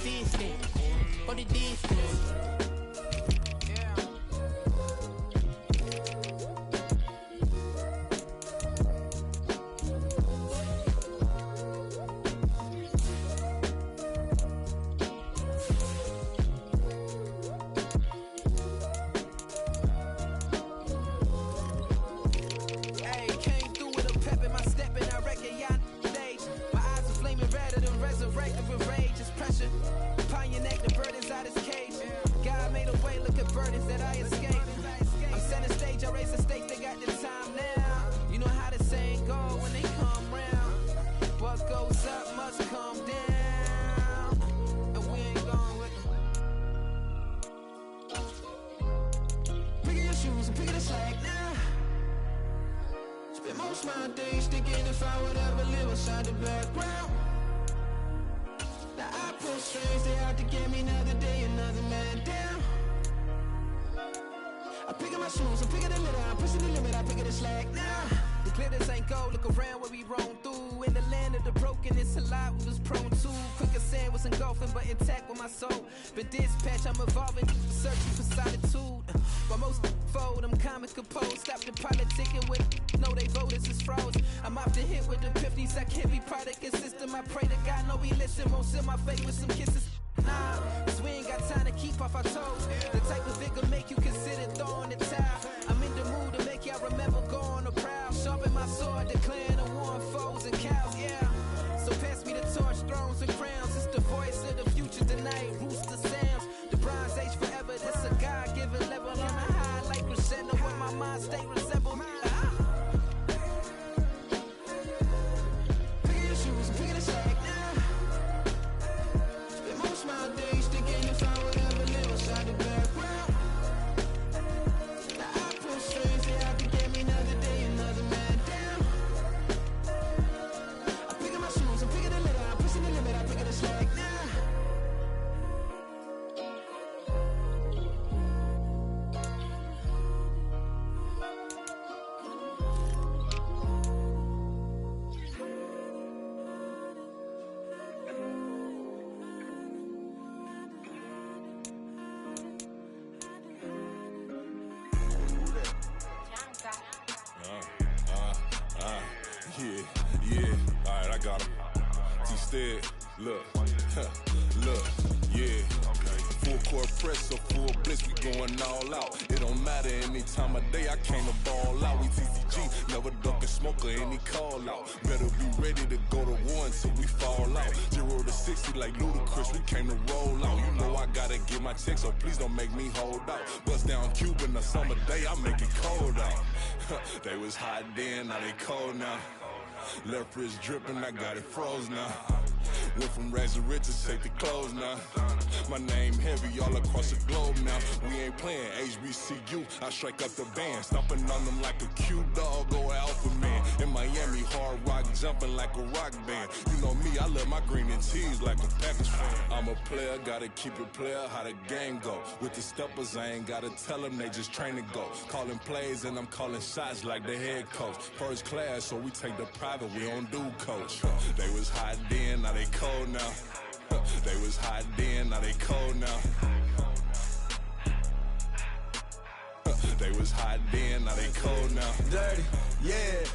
consistent. Go the distance. They was hot then, now they cold now. Left wrist dripping, I got it froze now. Went from rags to riches, take the clothes now. My name heavy all across the globe now. We ain't playing HBCU, I strike up the band. Stomping on them like a cute dog or alpha man. In Miami, hard rock jumping like a rock band. You know me, I love my green and tees like a Packers fan. I'm a player, gotta keep it player, how the game go. With the steppers, I ain't gotta tell them, they just train to go. Calling plays and I'm calling shots like the head coach. First class, so we take the private, we don't do coach. They was hot then, now they cold now. They was hot then, now they cold now. They was hot then, now they cold now. Dirty, yeah,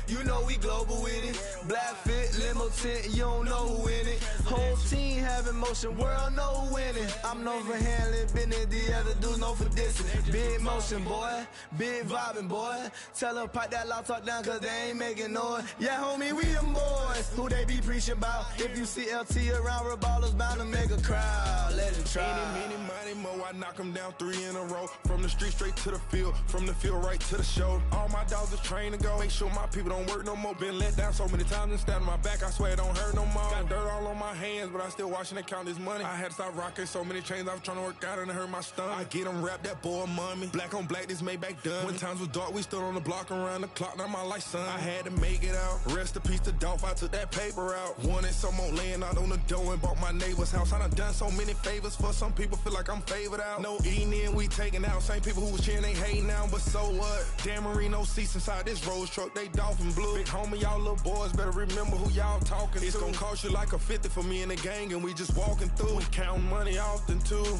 you know we global with it. Black fit, limo tint, you don't know who in it. Whole team having motion, world know who winning. I'm known for handling business, the other dudes known for dissing. Big motion, boy, big vibing, boy. Tell them pipe that loud talk down, cause they ain't making noise. Yeah, homie, we them boys, who they be preaching about. If you see LT around, Reballo's bound to make a crowd. Let it try. Any, money, mo, I knock them down 3 in a row. From the street straight to the field, from the field right to the show. All my dogs are trained to go. Make sure my people don't work no more. Been let down so many times and stabbed my back, I swear it don't hurt no more. Got dirt all on my hands, but I still watching and count this money. I had to stop rocking so many chains, I was trying to work out and it hurt my stomach. I get them wrapped, that boy mommy. Black on black, this Maybach done. When times was dark, we stood on the block around the clock, now my life son. I had to make it out. Rest in peace to Dolph, I took that paper out. Wanted some more laying out on the dough and bought my neighbor's house. I done so many favors for some people feel like I'm favored out. No eating in, we taking out. Same people who was cheering, they hating now, but so what? Dan Marino seats inside this Rolls truck, they dolphin blue. Big homie, y'all little boys better remember who y'all talking to. It's gonna cost you like a 50 for me and the gang, and we just walking through. We counting money often too.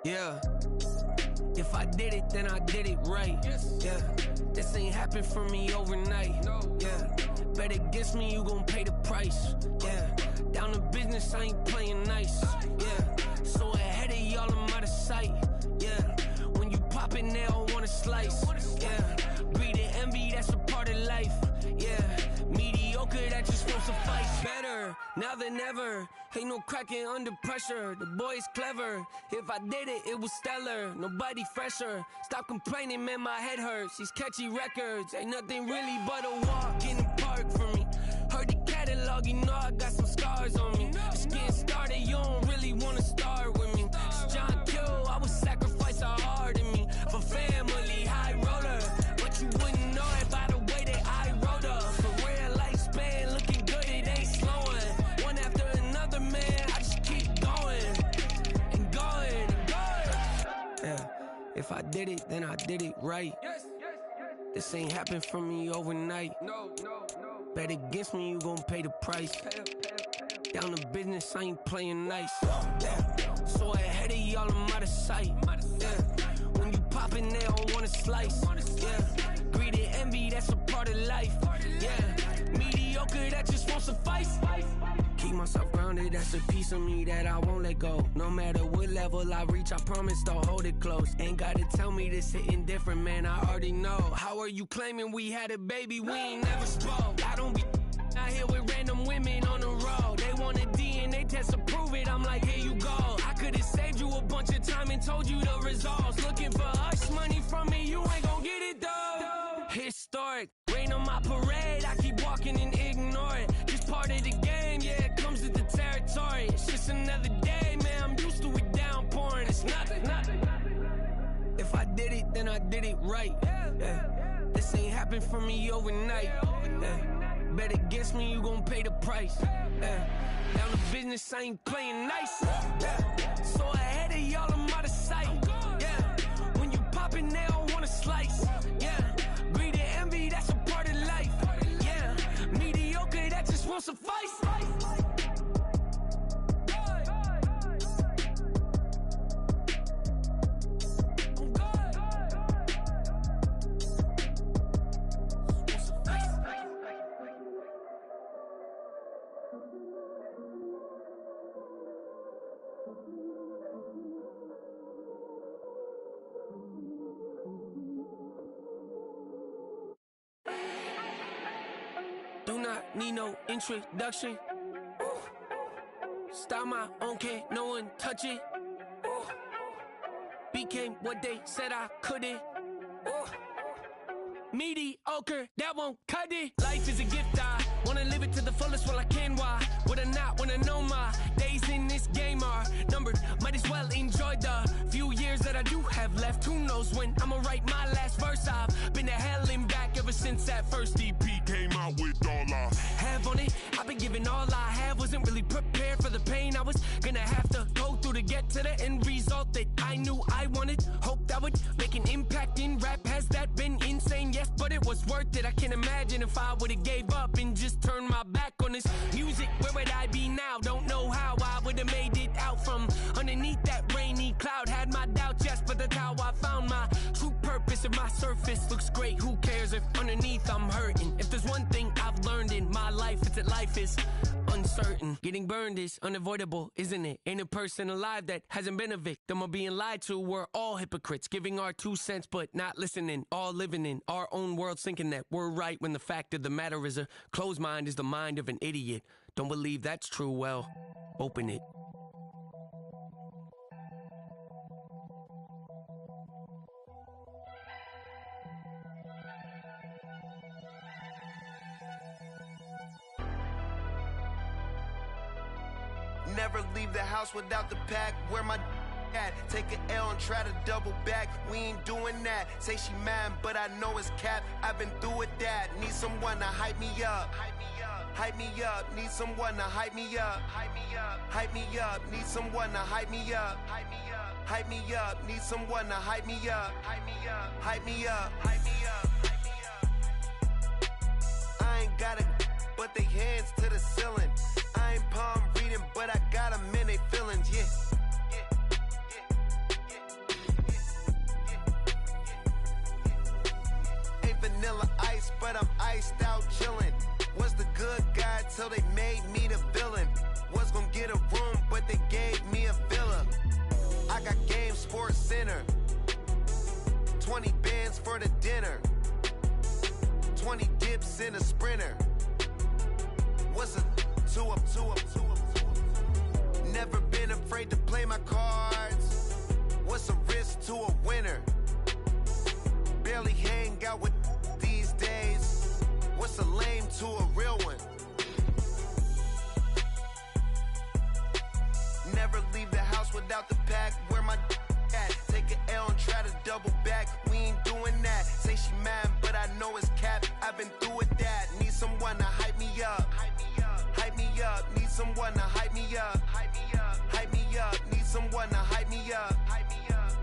Yeah. If I did it, then I did it right. Yeah. This ain't happened for me overnight. Yeah. Bet against me, you gon' pay the price. Yeah. Down to business, I ain't playing nice. Yeah. So ahead of y'all, I'm out of sight. Yeah. When you poppin', they don't wanna slice. Yeah. Greed and envy, that's a part of life. Yeah. Mediocre, that just won't suffice. Better now than ever. Ain't no cracking under pressure. The boy's clever. If I did it, it was stellar. Nobody fresher. Stop complaining, man, my head hurts. These catchy records ain't nothing really but a walk in the park for me. Heard the catalog, you know I got some scars on me. Just getting started, you don't really wanna start with me. It's John Kill, I would sacrifice a heart in me for family, high roller. But you wouldn't know it by the way that I wrote up. For real lifespan, looking good, it ain't slowing. One after another, man, I just keep going and going and going. Yeah, if I did it, then I did it right. This ain't happened for me overnight. Bet against me, you gon' pay the price. Down to business, I ain't playing nice. Yeah. So ahead of y'all, I'm out of sight. Yeah. When you poppin', they don't wanna slice. Yeah. Greed and envy, that's a part of life. Yeah. Mediocre, that just won't suffice. Keep myself grounded, that's a piece of me that I won't let go. No matter what level I reach, I promise to hold it close. Ain't gotta tell me this hitting different, man, I already know. How are you claiming we had a baby, we ain't never spoke? I don't be out here with random women on the road. They want a DNA test to prove it, I'm like, here you go. I could've saved you a bunch of time and told you the results. Looking for hush money from me, you ain't gon' get it though. Historic, rain on my parade, I keep walking and ignore it. Just part of the game, yeah, it comes with the territory. It's just another day, man, I'm used to it downpouring. It's nothing. If I did it, then I did it right. Yeah. This ain't happened for me overnight. Yeah. Bet against me, you gon' pay the price. Yeah. Down to business, I ain't playing nice. Yeah. So ahead of y'all, I'm out of sight. Yeah. When you poppin', they don't wanna slice. Yeah. Greed and envy, that's a part of life. Yeah. Mediocre, that just won't suffice. Do not need no introduction. Start my own, can't no one touch it. Became what they said I couldn't. Mediocre, that won't cut it. Life is a gift, I wanna live it to the fullest while I can. Why would I not wanna know my days in this game are numbered? Might as well enjoy the few years that I do have left. Who knows when I'ma write my last verse? I've been to hell and back ever since that first EP came out with all I have on it. I've been giving all I have, wasn't really prepared for the pain I was gonna have to go through to get to the end result that I knew I wanted. Hoped I would make an impact in rap. Has that been insane? Yes, but it was worth it. I can't imagine if I would've gave up and just turned my back on this music. Where would I be now? Don't know how I would've made it out from underneath that rainy cloud. Had my doubts, yes, but that's how I found my true purpose. If my surface looks great, who cares if underneath I'm hurting? If there's one thing I've learned in my life, it's that life is uncertain. Getting burned is unavoidable, isn't it? Ain't a person alive that hasn't been a victim of being lied to. We're all hypocrites, giving our 2 cents but not listening. All living in our own world, thinking that we're right when the fact of the matter is a closed mind is the mind of an idiot. Don't believe that's true? Well, open it. Never leave the house without the pack. Where my at? Take an L and try to double back. We ain't doing that. Say she mad, but I know it's cap. I've been through with that. Need someone to hype me up. Hype me up. Need someone to hype me up. Hype me up. Need someone to hype me up. Hype me up. Need someone to hype me up. Hype me up. Hype me up. Hype me up. I ain't got it, but they hands to the ceiling. I ain't palm reading, but I got them in they feelings, yeah. Ain't vanilla ice, but I'm iced out chillin'. Was the good guy till they made me the villain. Was gonna get a room, but they gave me a villa. I got Game Sports Center. 20 bands for the dinner. 20 dips in a sprinter. What's a 2 up, 2 up, 2 up, 2 up? Never been afraid to play my cards. What's a risk to a winner? Barely hang out with these days. What's a lame to a real one? Never leave the house without the pack. Where my at? Take an L and try to double back. We ain't doing that. Say she mad, but I know it's cap. I've been through with that. Need someone to hype me up. Hype me up. Need someone to hype me up. Hype me up. Need someone to hype me up.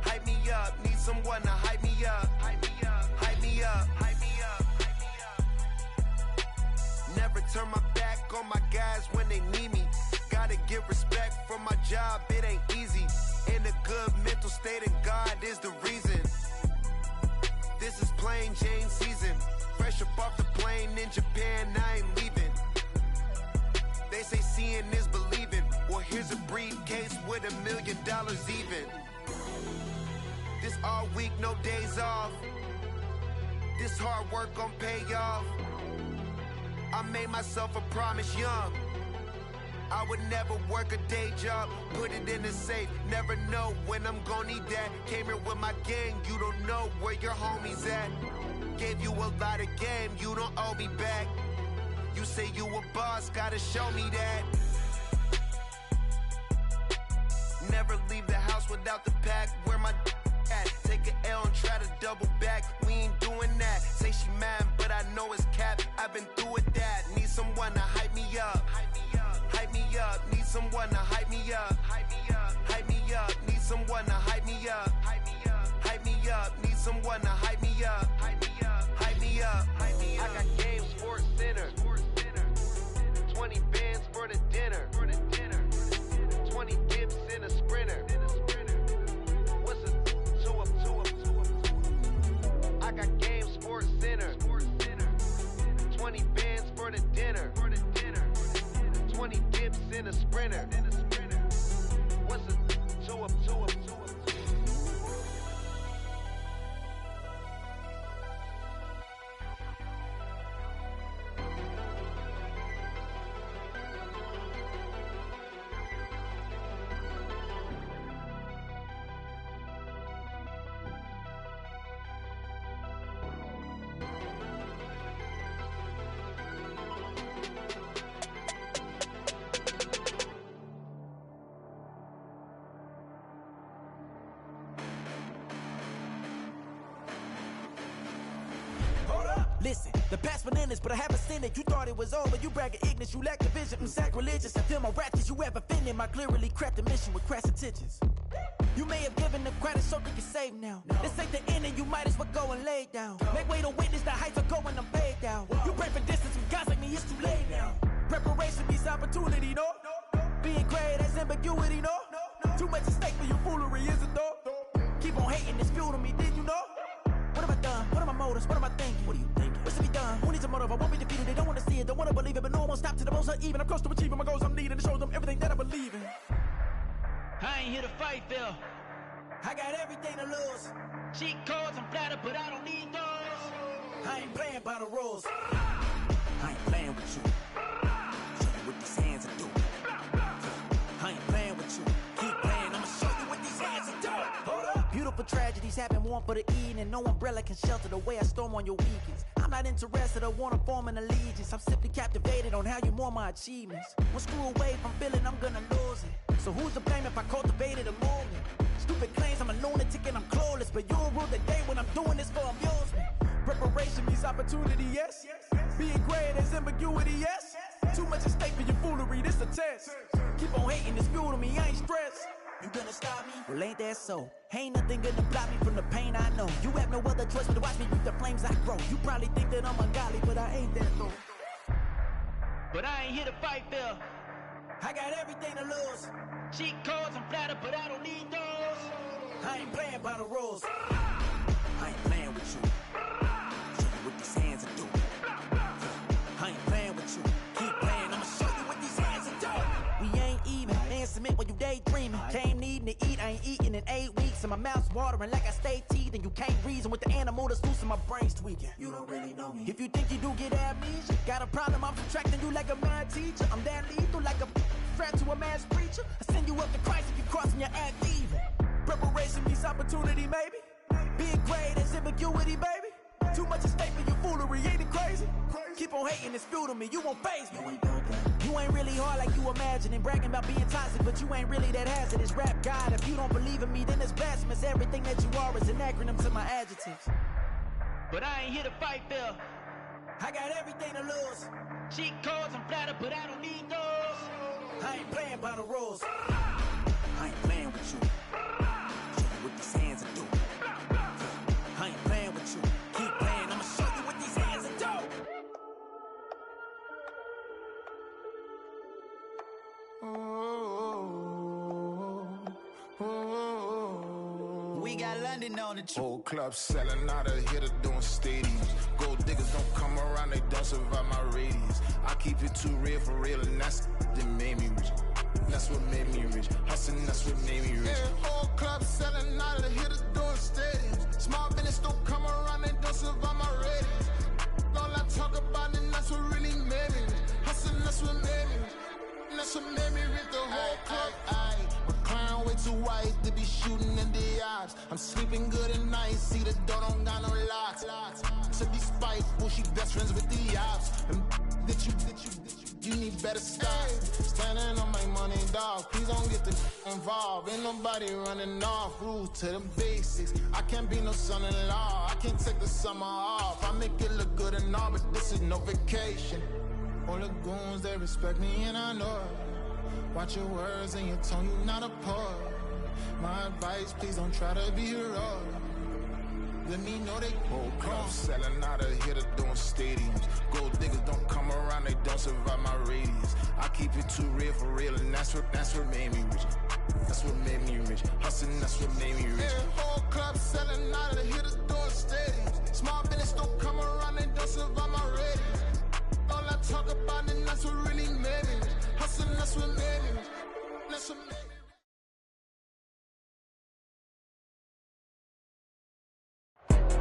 Hype me up. Need someone to hype me up. Hype me up. Hype me up. Never turn my back on my guys when they need me. Gotta get respect for my job, it ain't easy. In a good mental state and God is the reason. This is plain Jane season. Fresh up off the plane in Japan, I ain't leaving. They say seeing is believing. Well, here's a briefcase with $1 million even. This all week, no days off. This hard work gon' pay off. I made myself a promise young. I would never work a day job, put it in the safe. Never know when I'm gon' need that. Came here with my gang, you don't know where your homies at. Gave you a lot of game, you don't owe me back. You say you a boss, gotta show me that. Never leave the house without the pack. Where my at? Take an L and try to double back. We ain't doing that. Say she mad, but I know it's cap. I've been through with that. Need someone to hype me up. Hype me up. Need someone to hype me up. Hype me up. Need someone to hype me up. Hype me up. Need someone to hype me up. Hype me up. I got Game Sports Center. 20 bands for the dinner. 20 dips in a sprinter. What's a 2 up, 2 up, 2 up, 2 up? I got Game Sports Center. 20 bands for the dinner. 20 dips in a sprinter. What's a 2 up, 2 up, 2 up, 2 up? Listen, the past been endless, but I haven't seen it. You thought it was over, you bragging ignorance, you lack the vision, sacrilegious. I feel my wrath cause you have offended my clearly crafted mission with crass intentions. You may have given the credit so you can save now. This ain't the end and you might as well go and lay down. Make way to witness the heights are going, I'm paid down. You pray for distance with guys like me, it's too late now. Preparation means opportunity, no? Being great has ambiguity, no? Too much at stake for your foolery, is it though? Keep on hating, it's fuel to me, did you know? What have I done? What are my motives? What am I thinking? What are you thinking? What's to be done? Who needs a motive? I won't be defeated. They don't want to see it, don't want to believe it, but no one won't stop to the most uneven. I'm close to achieving my goals. I'm needing to show them everything that I believe in. I ain't here to fight, Phil. I got everything to lose. Cheat codes, I'm flattered, but I don't need those. I ain't playing by the rules. I ain't playing with you. Show you what these hands are doing. I ain't playing with you. Keep playing, I'ma show you what these hands are doing. Hold up. Beautiful tragedies happen, one for the eating, and no umbrella can shelter the way I storm on your weekends. I'm not interested or wanna form an allegiance. I'm simply captivated on how you more my achievements. One screw away from feeling I'm gonna lose it. So who's to blame if I cultivated a movement? Stupid claims I'm a lunatic and I'm clueless, but you'll rule the day when I'm doing this for amusement. Preparation means opportunity, yes. Being great is ambiguity, yes. Too much at stake for your foolery, this a test. Keep on hating, it's fuel to me, I ain't stressed. You gonna stop me? Well, ain't that so? Ain't nothing gonna block me from the pain I know. You have no other choice but to watch me reap the flames I grow. You probably think that I'm ungodly, but I ain't that though. But I ain't here to fight, Phil. I got everything to lose. Cheat codes, I'm flattered, but I don't need those. I ain't playing by the rules. I ain't playing with you. Show you what these hands are doing. I ain't playing with you. Keep playing, I'ma show you what these hands are doing. We ain't even. Man, submit while you daydreaming. Came needing to eat, I ain't eating in 8 weeks. And my mouth's watering like I stay teething. You can't reason with the animal that's loose and my brain's tweaking. You don't really know me. If you think you do get amnesia, got a problem, I'm subtracting you like a mad teacher. I'm that lethal like a threat to a mass preacher. I send you up to Christ if you crossing your act evil. Preparation means opportunity, maybe. Being great is ambiguity, baby. Too much at stake for your foolery, ain't it crazy? Keep on hating, it's fuel to me, you won't faze me. You ain't really hard like you imagining. Bragging about being toxic, but you ain't really that hazardous. Rap God, if you don't believe in me, then it's blasphemous. Everything that you are is an acronym to my adjectives. But I ain't here to fight, Phil. I got everything to lose. Cheat codes, I'm flattered, but I don't need those. I ain't playing by the rules. I ain't playing with you. Show you what these hands are doing. I ain't playing with you. Keep playing, I'ma show you what these hands are doing. We got London on the trip. Whole club selling out of here to doing stadiums. Gold diggers don't come around, they don't survive my radius. I keep it too real for real, and that's that made me rich. That's what made me rich. Hustling, that's what made me rich. Yeah, whole club selling out of here to doing stadiums. Small business don't come around, they don't survive my radius. All I talk about, and that's what really made me rich. Hustling, that's what made me rich. That's what made me rich. The whole club. My crown way too white to be shooting in the eyes. I'm sleeping good at night, see the door don't got no locks. To be spiteful, she best friends with the ops. And that you need better stop. Standing on my money, dog. Please don't get the involved. Ain't nobody running off. Rules to the basics. I can't be no son-in-law. I can't take the summer off. I make it look good and all, but this is no vacation. All the goons, they respect me and I know it. Watch your words and your tone, you not a poet. My advice, please don't try to be heroic. Let me know they whole club selling out of here to doing stadiums. Gold diggers don't come around, they don't survive my radius. I keep it too real for real, and that's what made me rich. That's what made me rich. Hustling, that's what made me rich. Yeah, whole club selling out of here to doing stadiums. Small business don't come around, they don't survive my radius. All I talk about, and that's what really made me rich. Hustling, that's what made me rich. That's what made me rich.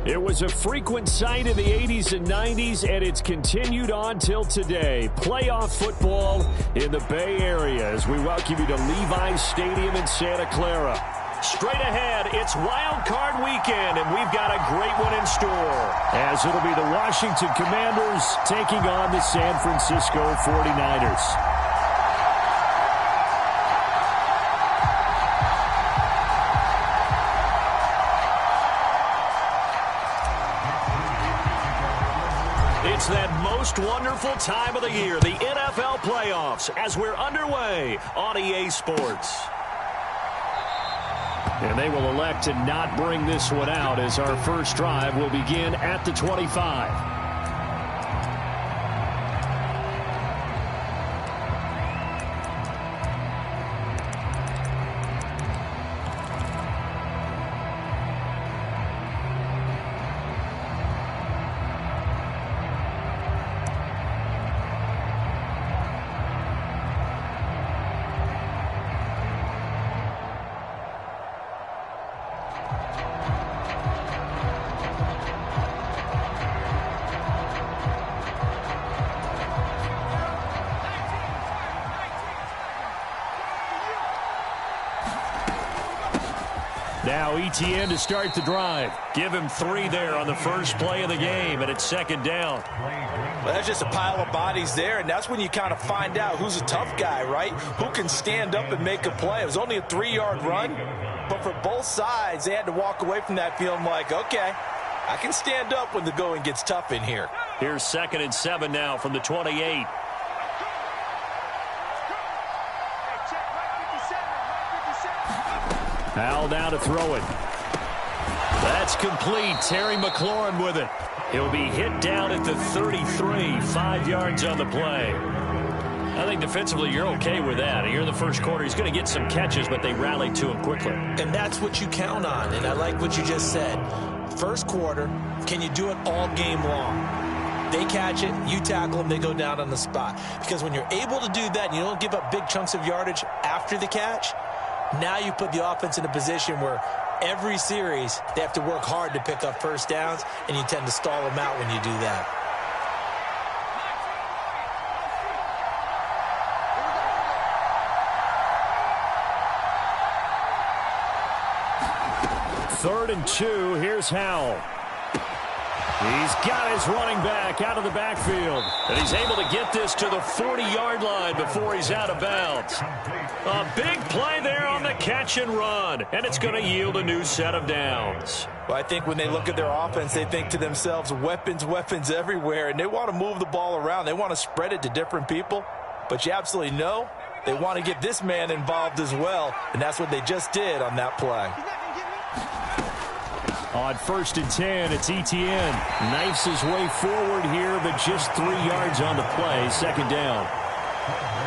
It was a frequent sight in the 80s and 90s, and it's continued on till today. Playoff football in the Bay Area as we welcome you to Levi's Stadium in Santa Clara. Straight ahead, it's Wild Card Weekend, and we've got a great one in store, as it'll be the Washington Commanders taking on the San Francisco 49ers. It's that most wonderful time of the year, the NFL playoffs, as we're underway on EA Sports. And they will elect to not bring this one out as our first drive will begin at the 25. Now Etienne to start the drive. Give him 3 there on the first play of the game, and it's second down. Well, that's just a pile of bodies there, and that's when you kind of find out who's a tough guy, right? Who can stand up and make a play. It was only a 3-yard run, but for both sides, they had to walk away from that feeling like, okay, I can stand up when the going gets tough in here. Here's 2nd and 7 now from the 28. Howell now to throw it. That's complete. Terry McLaurin with it. He'll be hit down at the 33, 5 yards on the play. I think defensively you're okay with that. Here in the first quarter, he's going to get some catches, but they rallied to him quickly. And that's what you count on, and I like what you just said. First quarter, can you do it all game long? They catch it, you tackle them, they go down on the spot. Because when you're able to do that and you don't give up big chunks of yardage after the catch, now you put the offense in a position where every series they have to work hard to pick up first downs, and you tend to stall them out when you do that. Third and 2, here's Howell. He's got his running back out of the backfield. And he's able to get this to the 40-yard line before he's out of bounds. A big play there on the catch and run. And it's going to yield a new set of downs. Well, I think when they look at their offense, they think to themselves, weapons, weapons everywhere. And they want to move the ball around. They want to spread it to different people. But you absolutely know they want to get this man involved as well. And that's what they just did on that play. On 1st and 10, it's Etienne. Knifes his way forward here, but just 3 yards on the play. Second down.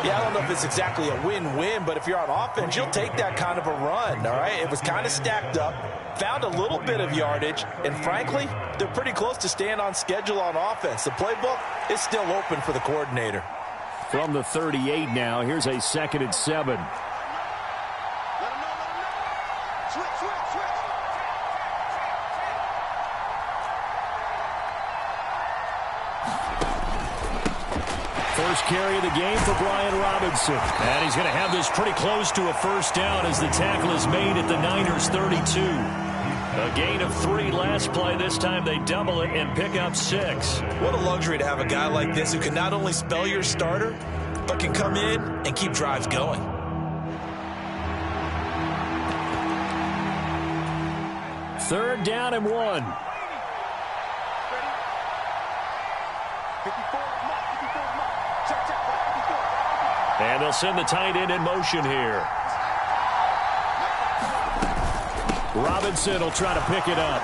Yeah, I don't know if it's exactly a win-win, but if you're on offense, you'll take that kind of a run, all right? It was kind of stacked up, found a little bit of yardage, and frankly, they're pretty close to staying on schedule on offense. The playbook is still open for the coordinator. From the 38 now, here's a 2nd and 7. First carry of the game for Brian Robinson. And he's going to have this pretty close to a first down as the tackle is made at the Niners' 32. A gain of 3 last play. This time they double it and pick up 6. What a luxury to have a guy like this who can not only spell your starter, but can come in and keep drives going. Third down and 1. And they'll send the tight end in motion here. Robinson will try to pick it up.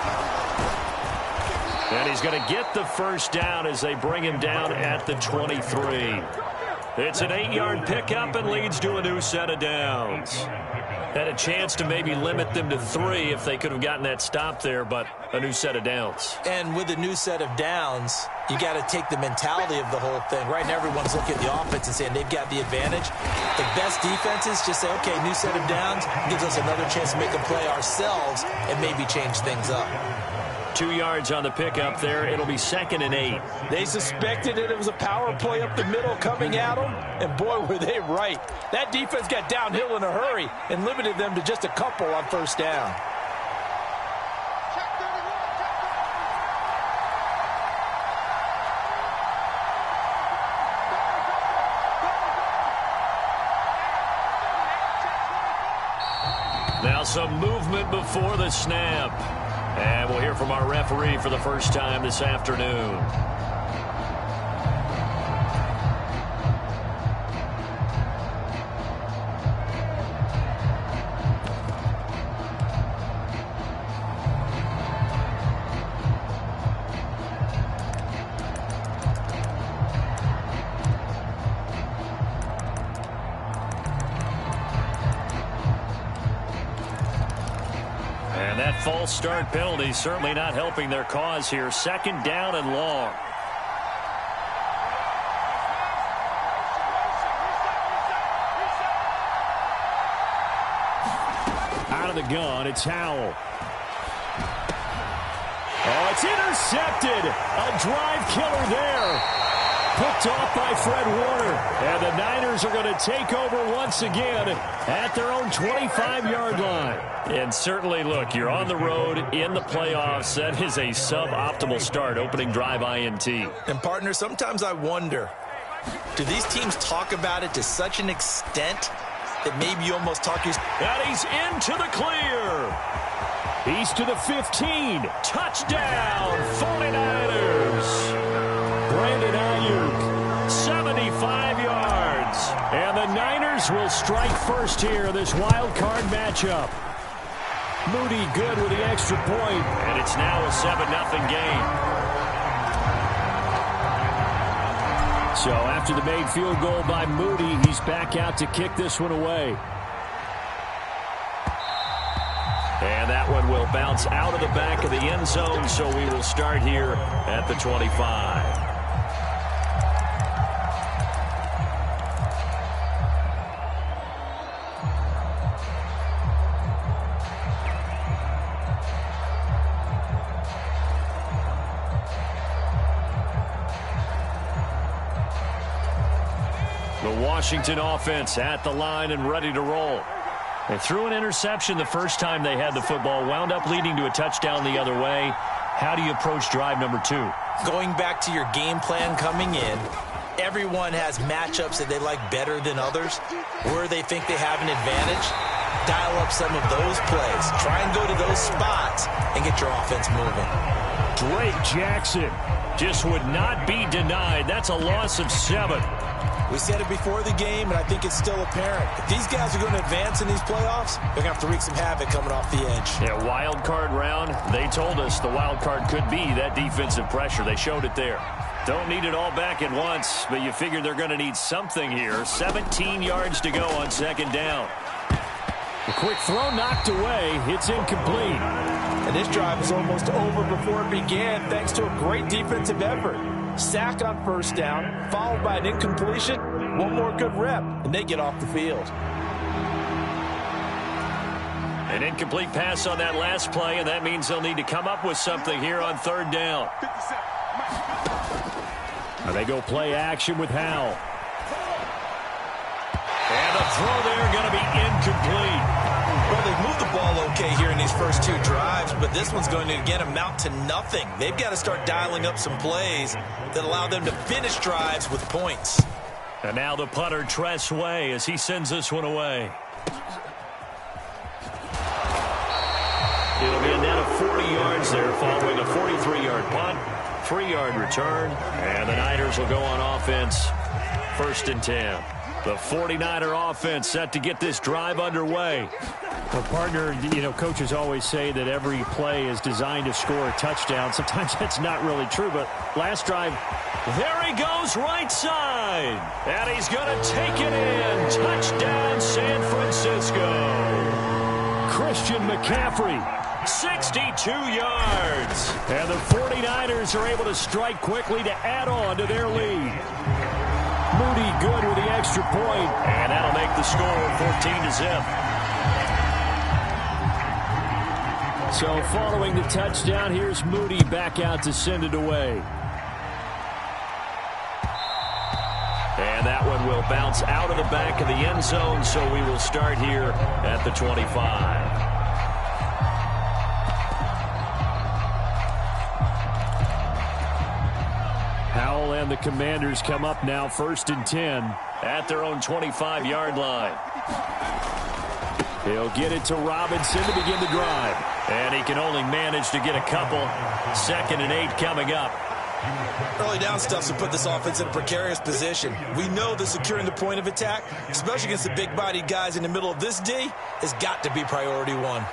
And he's going to get the first down as they bring him down at the 23. It's an 8-yard pickup and leads to a new set of downs. Had a chance to maybe limit them to 3 if they could have gotten that stop there, but a new set of downs. And with a new set of downs, you got to take the mentality of the whole thing. Right now, everyone's looking at the offense and saying they've got the advantage. The best defenses just say, okay, new set of downs gives us another chance to make a play ourselves and maybe change things up. 2 yards on the pickup there. It'll be 2nd and 8. They suspected it was a power play up the middle coming at them, and boy, were they right. That defense got downhill in a hurry and limited them to just a couple on first down. Now some movement before the snap. And we'll hear from our referee for the first time this afternoon. And that false start penalty certainly not helping their cause here. 2nd down and long. Out of the gun, it's Howell. Oh, it's intercepted. A drive killer there. Put picked off by Fred Warner. And the Niners are going to take over once again at their own 25-yard line. And certainly, look, you're on the road in the playoffs. That is a suboptimal start, opening drive INT. And, partner, sometimes I wonder, do these teams talk about it to such an extent that maybe you almost talk yourself? And he's into the clear. He's to the 15. Touchdown, 49ers. Brandon Ayuk, 75 yards. And the Niners will strike first here, this wild card matchup. Moody good with the extra point. And it's now a 7-0 game. So after the made field goal by Moody, he's back out to kick this one away. And that one will bounce out of the back of the end zone, so we will start here at the 25. Washington offense at the line and ready to roll. They threw an interception the first time they had the football, wound up leading to a touchdown the other way. How do you approach drive number 2? Going back to your game plan coming in, everyone has matchups that they like better than others. Where they think they have an advantage, dial up some of those plays. Try and go to those spots and get your offense moving. Drake Jackson just would not be denied. That's a loss of 7. We said it before the game, and I think it's still apparent. If these guys are going to advance in these playoffs, they're going to have to wreak some havoc coming off the edge. Yeah, wild card round. They told us the wild card could be that defensive pressure. They showed it there. Don't need it all back at once, but you figure they're going to need something here. 17 yards to go on second down. A quick throw knocked away. It's incomplete. And this drive is almost over before it began, thanks to a great defensive effort. Sack on first down, followed by an incompletion. One more good rep, and they get off the field. An incomplete pass on that last play, and that means they'll need to come up with something here on third down. Now they go play action with Howell. And the throw there going to be incomplete. Well, they've moved the ball okay here in these first 2 drives, but this one's going to, again, amount to nothing. They've got to start dialing up some plays that allow them to finish drives with points. And now the punter, Tress Way, as he sends this one away. It'll be a net of 40 yards there following a 43-yard punt, 3-yard return, and the Niners will go on offense, 1st and 10. The 49er offense set to get this drive underway. Well, partner, coaches always say that every play is designed to score a touchdown. Sometimes that's not really true, but last drive, there he goes right side. And he's going to take it in. Touchdown, San Francisco. Christian McCaffrey, 62 yards. And the 49ers are able to strike quickly to add on to their lead. Moody good with the extra point. And that'll make the score 14-0. So following the touchdown, here's Moody back out to send it away. And that one will bounce out of the back of the end zone, so we will start here at the 25. Howell and the Commanders come up now 1st and 10. At their own 25-yard line. He'll get it to Robinson to begin the drive. And he can only manage to get a couple. 2nd and 8 coming up. Early down stuff to put this offense in a precarious position. We know that securing the point of attack, especially against the big-bodied guys in the middle of this D, has got to be priority 1.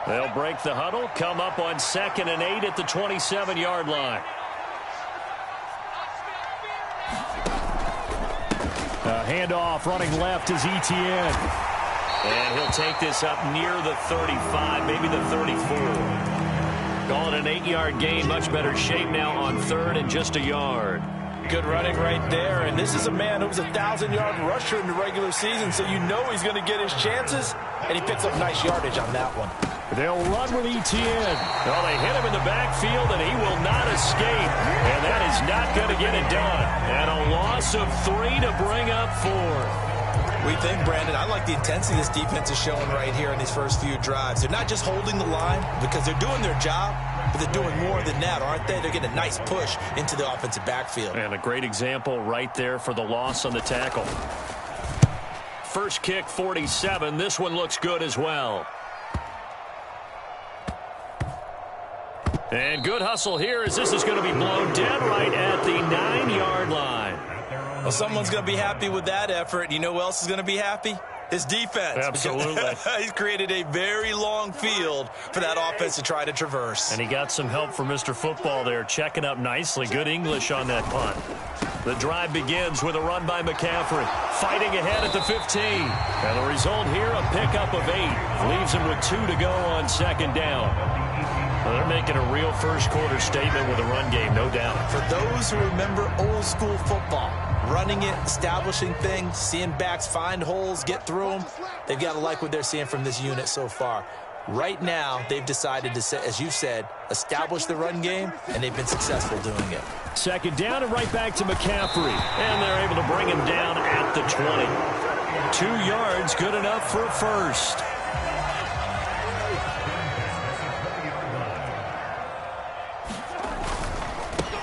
They'll break the huddle, come up on 2nd and 8 at the 27-yard line. Handoff running left is Etienne. And he'll take this up near the 35, maybe the 34. Call it an 8-yard gain, much better shape now on 3rd and just a yard. Good running right there. And this is a man who was a 1,000-yard rusher in the regular season, so you know he's going to get his chances, and he picks up nice yardage on that one. They'll run with Etienne. Well, they hit him in the backfield, and he will not escape. And that is not going to get it done. And a loss of 3 to bring up 4. We think, Brandon, I like the intensity this defense is showing right here in these first few drives. They're not just holding the line because they're doing their job, but they're doing more than that, aren't they? They're getting a nice push into the offensive backfield. And a great example right there for the loss on the tackle. First kick, 47. This one looks good as well. And good hustle here as this is going to be blown dead right at the 9-yard line. Well, someone's going to be happy with that effort. You know who else is going to be happy? His defense. Absolutely. He's created a very long field for that offense to try to traverse. And he got some help from Mr. Football there, checking up nicely. Good English on that punt. The drive begins with a run by McCaffrey. Fighting ahead at the 15. And the result here, a pickup of 8. Leaves him with 2 to go on second down. Well, they're making a real first-quarter statement with a run game, no doubt. For those who remember old-school football, running it, establishing things, seeing backs find holes, get through them, they've got to like what they're seeing from this unit so far. Right now, they've decided to, as you said, establish the run game, and they've been successful doing it. Second down and right back to McCaffrey. And they're able to bring him down at the 20. 2 yards, good enough for a first.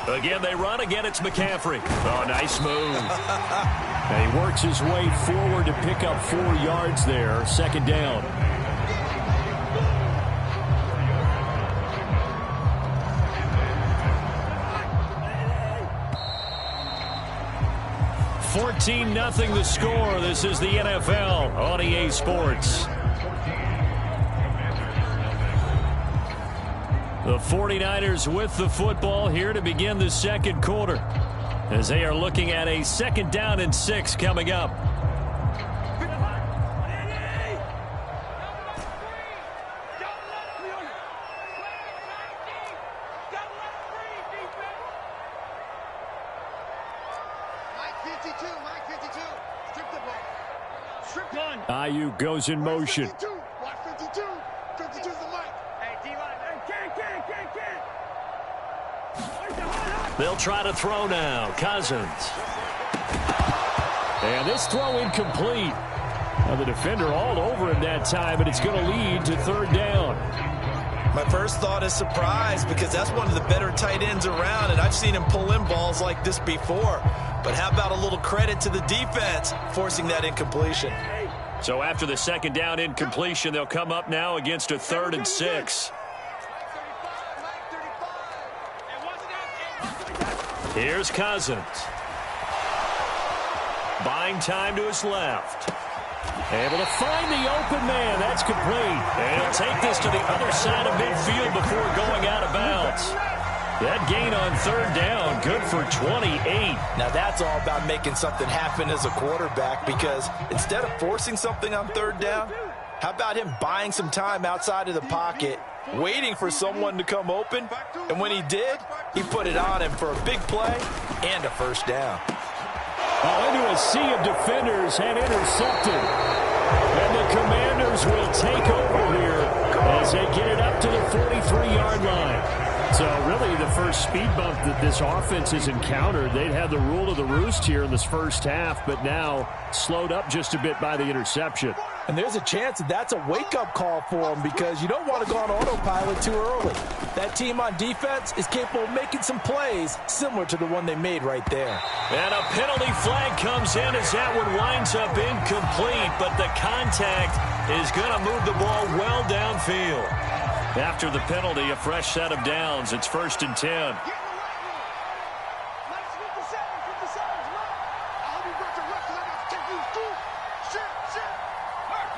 Again, they run. Again, it's McCaffrey. Oh, nice move. And he works his way forward to pick up 4 yards there. Second down. (14-0) the score. This is the NFL on EA Sports. The 49ers with the football here to begin the second quarter as they are looking at a 2nd down and 6 coming up. Ayuk goes in motion. They'll try to throw now. Cousins. And this throw incomplete. Now the defender all over him that time, but it's going to lead to 3rd down. My first thought is surprise because that's one of the better tight ends around, and I've seen him pull in balls like this before. But how about a little credit to the defense forcing that incompletion? So after the 2nd down incompletion, they'll come up now against a 3rd and 6. Here's Cousins. Buying time to his left. Able to find the open man. That's complete. And he'll take this to the other side of midfield before going out of bounds. That gain on 3rd down, good for 28. Now that's all about making something happen as a quarterback because instead of forcing something on 3rd down, how about him buying some time outside of the pocket, waiting for someone to come open, and when he did, he put it on him for a big play and a 1st down. Into a sea of defenders and intercepted. And the Commanders will take over here as they get it up to the 43-yard line. So really the first speed bump that this offense has encountered, they'd had the rule of the roost here in this first half, but now slowed up just a bit by the interception. And there's a chance that that's a wake-up call for them because you don't want to go on autopilot too early. That team on defense is capable of making some plays similar to the one they made right there. And a penalty flag comes in as that one winds up incomplete, but the contact is going to move the ball well downfield. After the penalty, a fresh set of downs. It's 1st and 10.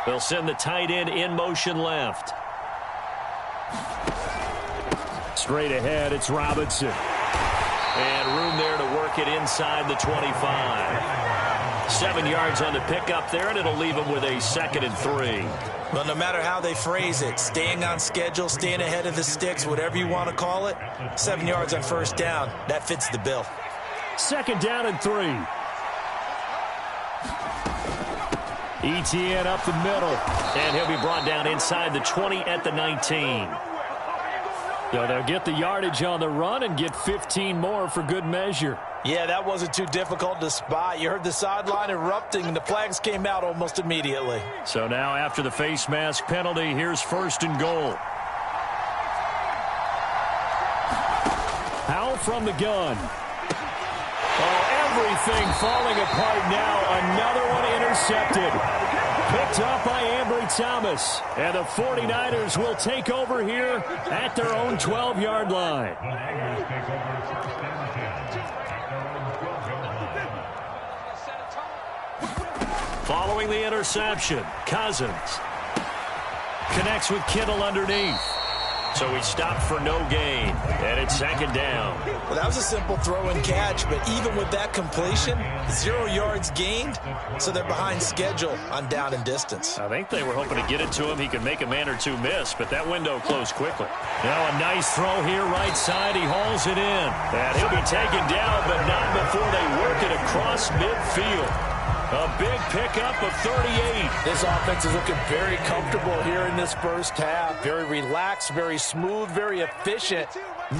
They'll send the tight end in motion left. Straight ahead, it's Robinson. And room there to work it inside the 25. 7 yards on the pickup there, and it'll leave them with a 2nd and 3. Well, no matter how they phrase it, staying on schedule, staying ahead of the sticks, whatever you want to call it, 7 yards on 1st down, that fits the bill. 2nd down and 3. Etienne up the middle. And he'll be brought down inside the 20 at the 19. So they'll get the yardage on the run and get 15 more for good measure. Yeah, that wasn't too difficult to spot. You heard the sideline erupting, and the flags came out almost immediately. So now after the face mask penalty, here's 1st and goal. Howell from the gun. Oh, everything falling apart now. Another one intercepted. Picked up by Ambry Thomas. And the 49ers will take over here at their own 12-yard line. Following the interception, Cousins connects with Kittle underneath. So he stopped for no gain, and it's 2nd down. Well, that was a simple throw and catch, but even with that completion, 0 yards gained, so they're behind schedule on down and distance. I think they were hoping to get it to him. He could make a man or two miss, but that window closed quickly. Now a nice throw here right side. He hauls it in. And he'll be taken down, but not before they work it across midfield. A big pickup of 38. This offense is looking very comfortable here in this first half. Very relaxed, very smooth, very efficient.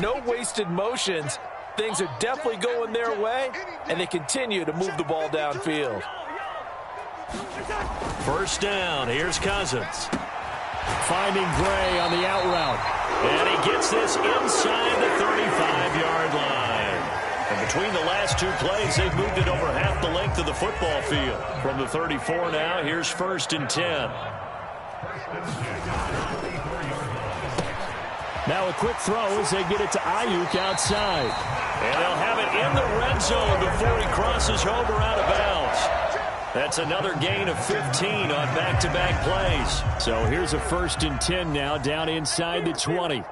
No wasted motions. Things are definitely going their way, and they continue to move the ball downfield. 1st down. Here's Cousins. Finding Gray on the out route. And he gets this inside the 35-yard line. And between the last 2 plays, they've moved it over half the length of the football field. From the 34 now, here's 1st and 10. Now a quick throw as they get it to Ayuk outside. And they'll have it in the red zone before he crosses home or out of bounds. That's another gain of 15 on back-to-back plays. So here's a 1st and 10 now down inside the 20.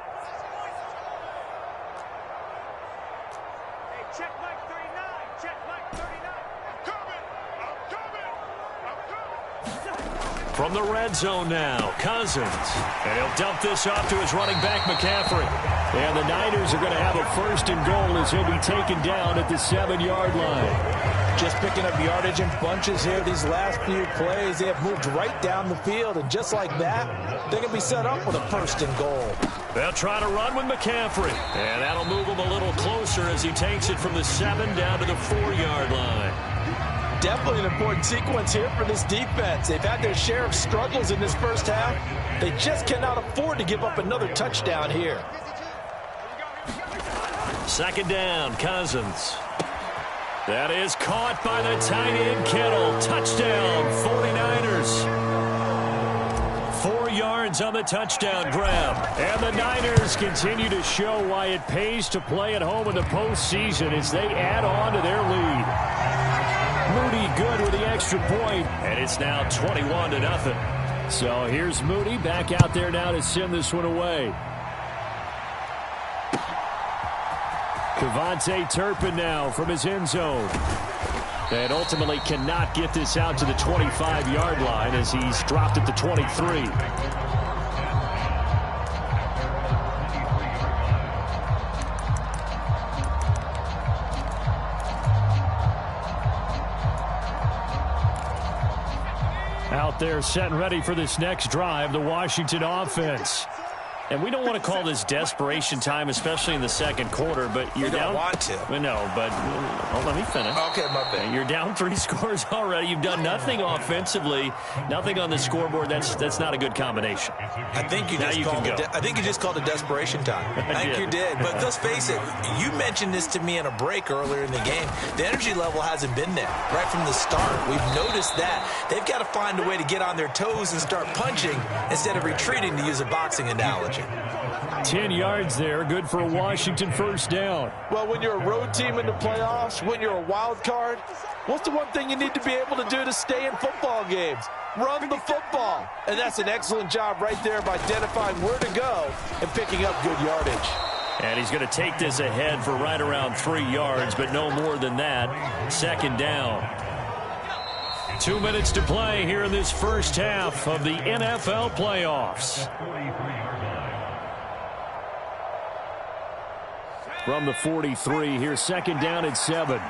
From the red zone now, Cousins. And he'll dump this off to his running back, McCaffrey. And the Niners are going to have a 1st and goal as he'll be taken down at the 7-yard line. Just picking up yardage in bunches here. These last few plays, they have moved right down the field. And just like that, they're going to be set up with a 1st and goal. They'll try to run with McCaffrey. And that'll move him a little closer as he takes it from the 7 down to the 4-yard line. Definitely an important sequence here for this defense. They've had their share of struggles in this first half. They just cannot afford to give up another touchdown here. 2nd down, Cousins. That is caught by the tight end, Kittle. Touchdown, 49ers. 4 yards on the touchdown grab. And the Niners continue to show why it pays to play at home in the postseason as they add on to their lead. Moody good with the extra point. And it's now 21-0. So here's Moody back out there now to send this one away. Kevontae Turpin now from his end zone. And ultimately cannot get this out to the 25-yard line as he's dropped at the 23. Out there set and ready for this next drive, the Washington offense. And we don't want to call this desperation time, especially in the 2nd quarter, but you're down. You don't want to. No, but let me finish. Okay, my bad. You're down 3 scores already. You've done nothing offensively, nothing on the scoreboard. That's not a good combination. I think you just called it desperation time. I think you did. But let's face it, you mentioned this to me in a break earlier in the game. The energy level hasn't been there right from the start. We've noticed that. They've got to find a way to get on their toes and start punching instead of retreating, to use a boxing analogy. 10 yards there, good for a Washington 1st down. Well, when you're a road team in the playoffs, when you're a wild card, what's the one thing you need to be able to do to stay in football games? Run the football. And that's an excellent job right there of identifying where to go and picking up good yardage. And he's going to take this ahead for right around 3 yards, but no more than that. 2nd down. 2 minutes to play here in this first half of the NFL playoffs. from the 43. Here's 2nd down and 7.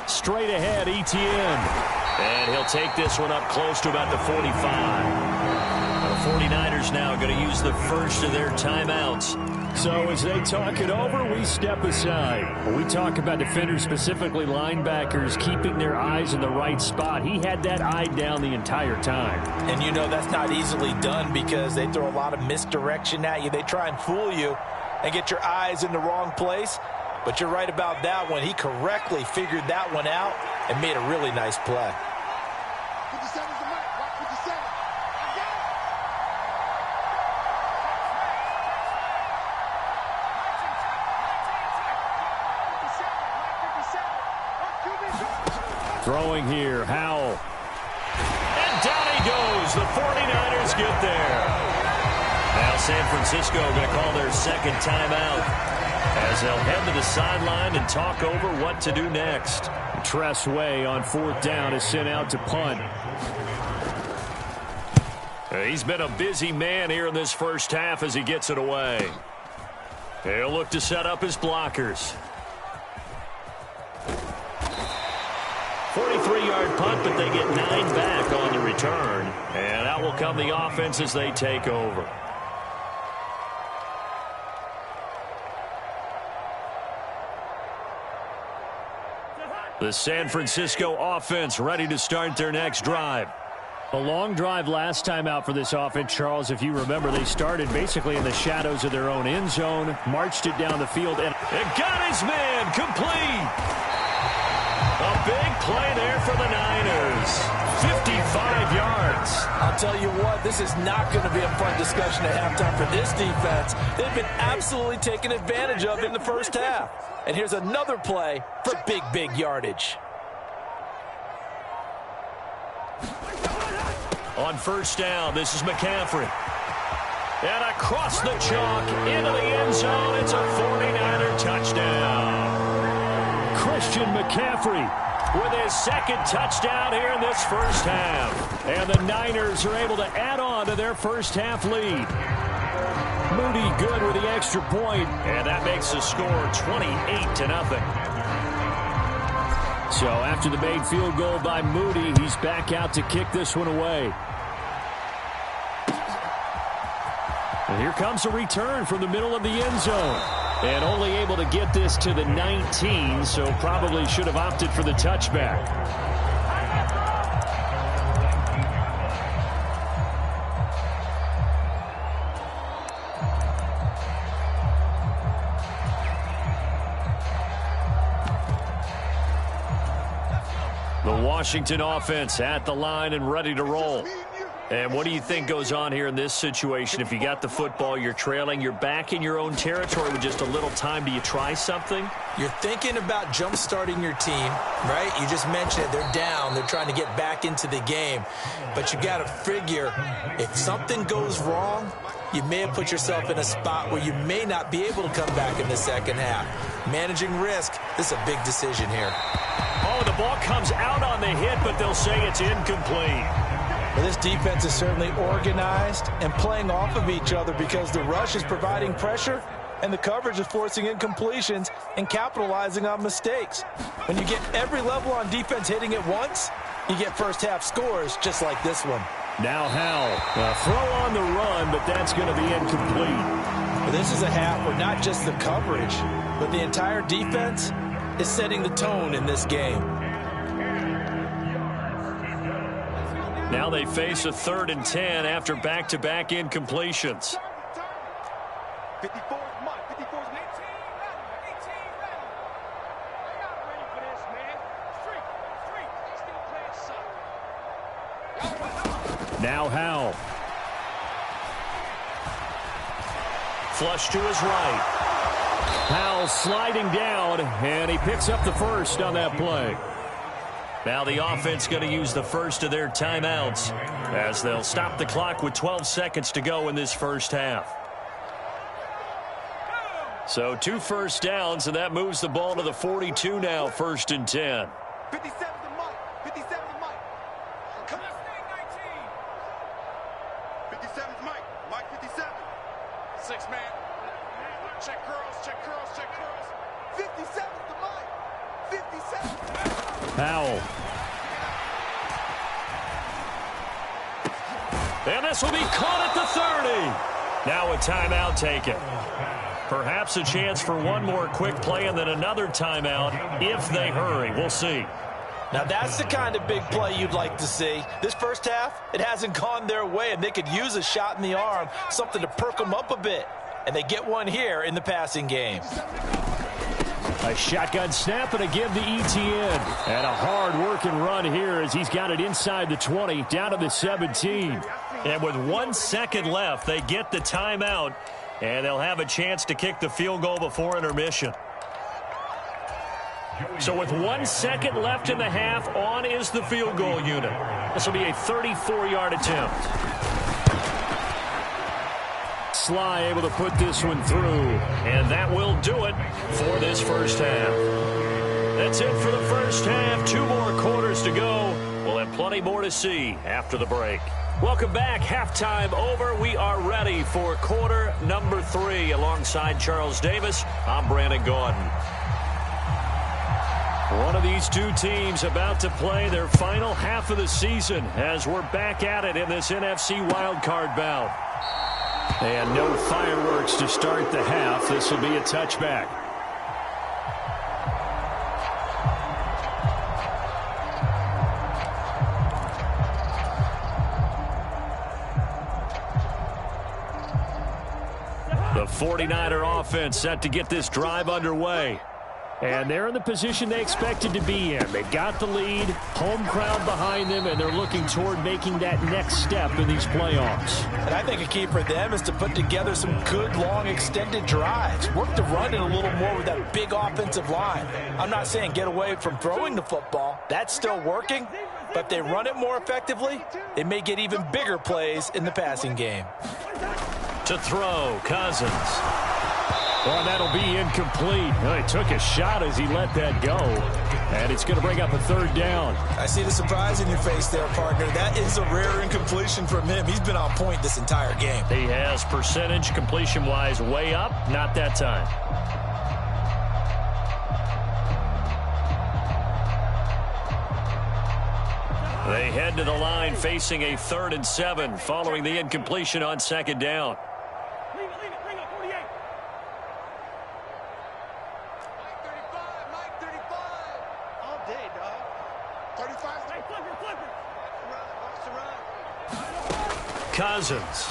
Straight ahead, Etienne. And he'll take this one up close to about the 45. The 49ers now going to use the first of their timeouts. So as they talk it over, we step aside. When we talk about defenders, specifically linebackers, keeping their eyes in the right spot, he had that eye down the entire time. And you know that's not easily done because they throw a lot of misdirection at you. They try and fool you and get your eyes in the wrong place. But you're right about that one. He correctly figured that one out and made a really nice play. Throwing here, Howell. And down he goes. The 49ers get there. Now San Francisco going to call their 2nd timeout as they'll head to the sideline and talk over what to do next. Tress Way on 4th down is sent out to punt. He's been a busy man here in this first half as he gets it away. He'll look to set up his blockers. 43-yard punt, but they get 9 back on the return. And out will come the offense as they take over. The San Francisco offense ready to start their next drive. A long drive last time out for this offense, Charles. If you remember, they started basically in the shadows of their own end zone, marched it down the field, and got his man complete. A big play there for the Niners. 55 yards. I'll tell you what, this is not going to be a fun discussion at halftime for this defense. They've been absolutely taken advantage of in the first half. And here's another play for big yardage. On 1st down, this is McCaffrey. And across the chalk into the end zone. It's a 49er touchdown. Christian McCaffrey with his 2nd touchdown here in this first half. And the Niners are able to add on to their first half lead. Moody good with the extra point, and that makes the score 28-0. So after the made field goal by Moody, he's back out to kick this one away. And here comes a return from the middle of the end zone. And only able to get this to the 19, so probably should have opted for the touchback. The Washington offense at the line and ready to roll. And what do you think goes on here in this situation? If you got the football, you're trailing, you're back in your own territory with just a little time. Do you try something? You're thinking about jump-starting your team, right? You just mentioned it. They're down. They're trying to get back into the game. But you got to figure if something goes wrong, you may have put yourself in a spot where you may not be able to come back in the second half. Managing risk, this is a big decision here. Oh, the ball comes out on the hit, but they'll say it's incomplete. Well, this defense is certainly organized and playing off of each other because the rush is providing pressure and the coverage is forcing incompletions and capitalizing on mistakes. When you get every level on defense hitting at once, you get first half scores just like this one. Now Howell, throw on the run, but that's going to be incomplete. Well, this is a half where not just the coverage, but the entire defense is setting the tone in this game. Now they face a 3rd and 10 after back-to-back incompletions. 54. Now Howell. Flush to his right. Howell sliding down, and he picks up the first on that play. Now the offense going to use the first of their timeouts as they'll stop the clock with 12 seconds to go in this first half. So 2 first downs, and that moves the ball to the 42 now, 1st and 10. 57 to Mike. 57 to Mike. Come on. 57 is Mike. Mike 57. 6 man. Check curls, check curls, check curls. 57 to Mike. 57. Powell. And this will be caught at the 30. Now a timeout taken. Perhaps a chance for one more quick play and then another timeout if they hurry. We'll see. Now that's the kind of big play you'd like to see. This first half, it hasn't gone their way, and they could use a shot in the arm, something to perk them up a bit. And they get one here in the passing game. A shotgun snap and a give to Etienne. And a hard-working run here as he's got it inside the 20, down to the 17. And with 1 second left, they get the timeout, and they'll have a chance to kick the field goal before intermission. So with 1 second left in the half, on is the field goal unit. This will be a 34-yard attempt. Sly able to put this one through. And that will do it for this first half. That's it for the first half. 2 more quarters to go. We'll have plenty more to see after the break. Welcome back. Halftime over. We are ready for quarter number 3. Alongside Charles Davis, I'm Brandon Gaudin. One of these two teams about to play their final half of the season as we're back at it in this NFC wildcard bout. And no fireworks to start the half. This will be a touchback. The 49er offense set to get this drive underway. And they're in the position they expected to be in. They got the lead, home crowd behind them, and they're looking toward making that next step in these playoffs. And I think a key for them is to put together some good, long, extended drives. Work the run in a little more with that big offensive line. I'm not saying get away from throwing the football. That's still working. But if they run it more effectively, they may get even bigger plays in the passing game. To throw, Cousins. Well, that'll be incomplete. Well, he took a shot as he let that go. And it's going to bring up a 3rd down. I see the surprise in your face there, partner. That is a rare incompletion from him. He's been on point this entire game. He has percentage completion-wise way up. Not that time. They head to the line facing a 3rd and 7 following the incompletion on 2nd down. Cousins.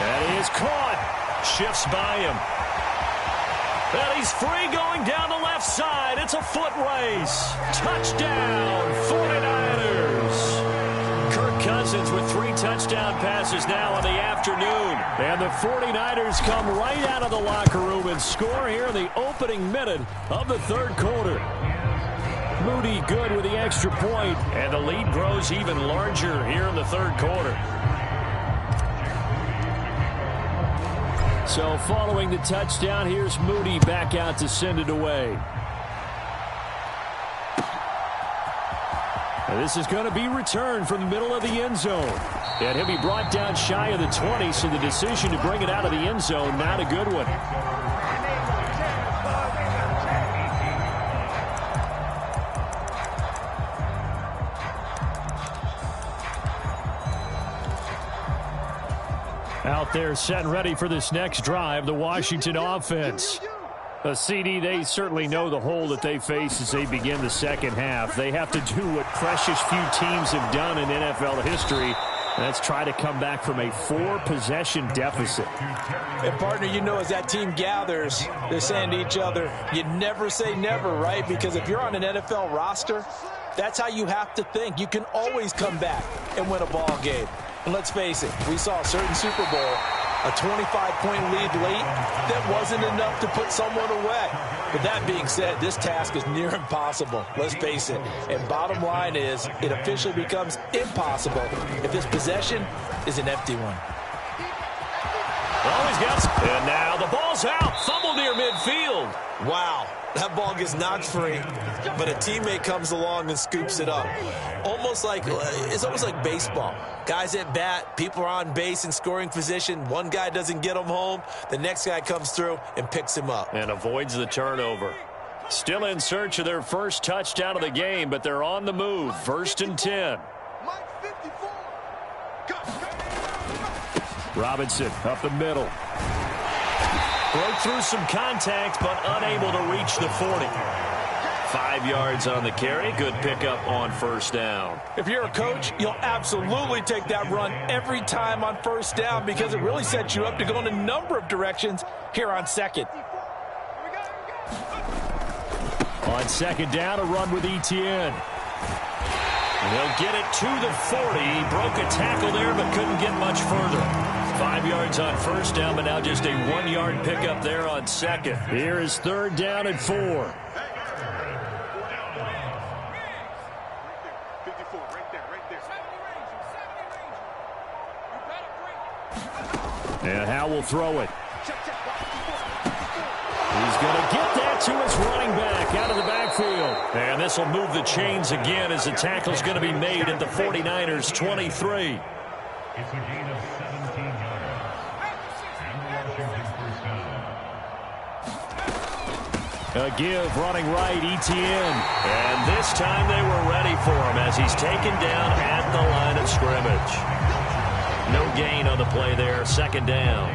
And he is caught. Shifts by him. And he's free going down the left side. It's a foot race. Touchdown, 49ers. Kirk Cousins with 3 touchdown passes now in the afternoon. And the 49ers come right out of the locker room and score here in the opening minute of the 3rd quarter. Moody good with the extra point. And the lead grows even larger here in the 3rd quarter. So following the touchdown, here's Moody back out to send it away. And this is going to be returned from the middle of the end zone. And he'll be brought down shy of the 20, so the decision to bring it out of the end zone, not a good one. Out there set and ready for this next drive, the Washington offense. CD, they certainly know the hole that they face as they begin the second half. They have to do what precious few teams have done in NFL history. That's try to come back from a 4-possession deficit. And, partner, you know, as that team gathers, they're saying to each other, you never say never, right? Because if you're on an NFL roster, that's how you have to think. You can always come back and win a ball game. And let's face it, we saw a certain Super Bowl, a 25-point lead late, that wasn't enough to put someone away. But that being said, this task is near impossible. Let's face it. And bottom line is, it officially becomes impossible if this possession is an empty one. Always gets. And now the ball's out. Fumble near midfield. Wow. That ball gets knocked free, but a teammate comes along and scoops it up. It's almost like baseball. Guys at bat, people are on base in scoring position. One guy doesn't get him home. The next guy comes through and picks him up. And avoids the turnover. Still in search of their first touchdown of the game, but they're on the move. 1st and 10. Robinson up the middle. Broke through some contact, but unable to reach the 40. 5 yards on the carry. Good pickup on 1st down. If you're a coach, you'll absolutely take that run every time on 1st down because it really sets you up to go in a number of directions here on 2nd. On 2nd down, a run with Etienne. They'll get it to the 40. He broke a tackle there, but couldn't get much further. 5 yards on 1st down, but now just a 1-yard pickup there on 2nd. Here is 3rd down and 4. And Howe will throw it. He's going to get that to his running back out of the backfield. And this will move the chains again as the tackle's going to be made at the 49ers' 23. It's a gain of 17 yards. And Washington first down. A give running right, Etienne. And this time they were ready for him as he's taken down at the line of scrimmage. No gain on the play there, 2nd down.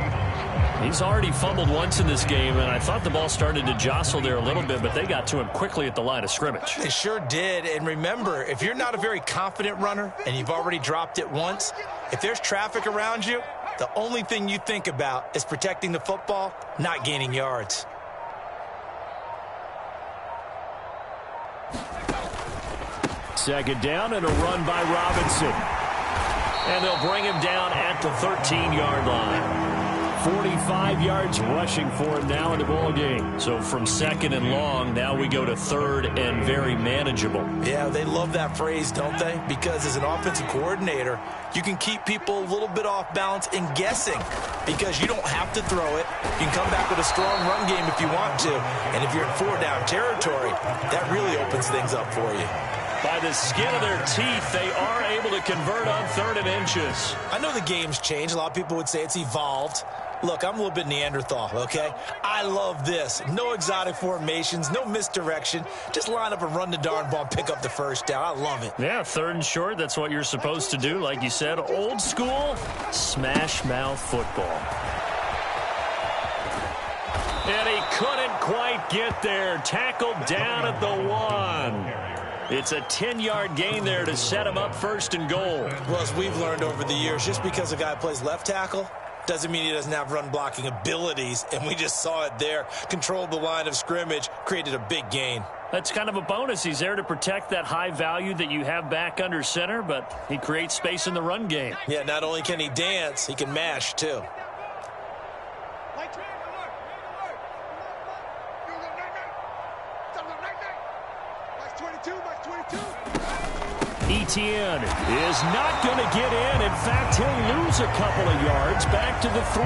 He's already fumbled once in this game, and I thought the ball started to jostle there a little bit, but they got to him quickly at the line of scrimmage. They sure did, and remember, if you're not a very confident runner and you've already dropped it once, if there's traffic around you, the only thing you think about is protecting the football, not gaining yards. Second down and a run by Robinson. And they'll bring him down at the 13-yard line. 45 yards rushing for him now in the ball game. So from 2nd and long, now we go to 3rd and very manageable. Yeah, they love that phrase, don't they? Because as an offensive coordinator, you can keep people a little bit off balance and guessing because you don't have to throw it. You can come back with a strong run game if you want to. And if you're in 4-down territory, that really opens things up for you. By the skin of their teeth, they are able to convert on 3rd and inches. I know the game's changed. A lot of people would say it's evolved. Look, I'm a little bit Neanderthal, okay? I love this. No exotic formations, no misdirection. Just line up and run the darn ball and pick up the 1st down. I love it. Yeah, 3rd and short, that's what you're supposed to do. Like you said, old school, smash mouth football. And he couldn't quite get there. Tackled down at the 1. It's a 10-yard gain there to set him up 1st and goal. Well, as we've learned over the years, just because a guy plays left tackle doesn't mean he doesn't have run-blocking abilities, and we just saw it there. Controlled the line of scrimmage, created a big gain. That's kind of a bonus. He's there to protect that high value that you have back under center, but he creates space in the run game. Yeah, not only can he dance, he can mash, too. Etienne is not going to get in. In fact, he'll lose a couple of yards back to the 3.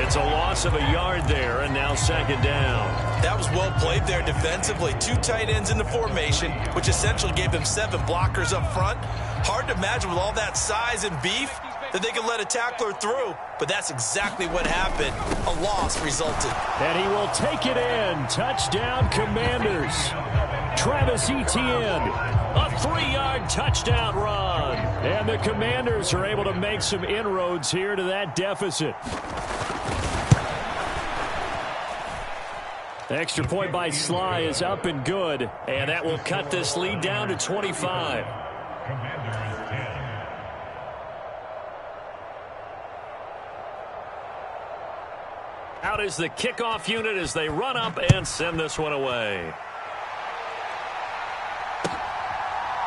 It's a loss of a yard there, and now 2nd down. That was well played there defensively. 2 tight ends in the formation, which essentially gave them 7 blockers up front. Hard to imagine with all that size and beef that they could let a tackler through, but that's exactly what happened. A loss resulted. And he will take it in. Touchdown, Commanders. Travis Etienne, a 3-yard touchdown run. And the Commanders are able to make some inroads here to that deficit. The extra point by Sly is up and good. And that will cut this lead down to 25. Commanders 10. Out is the kickoff unit as they run up and send this one away.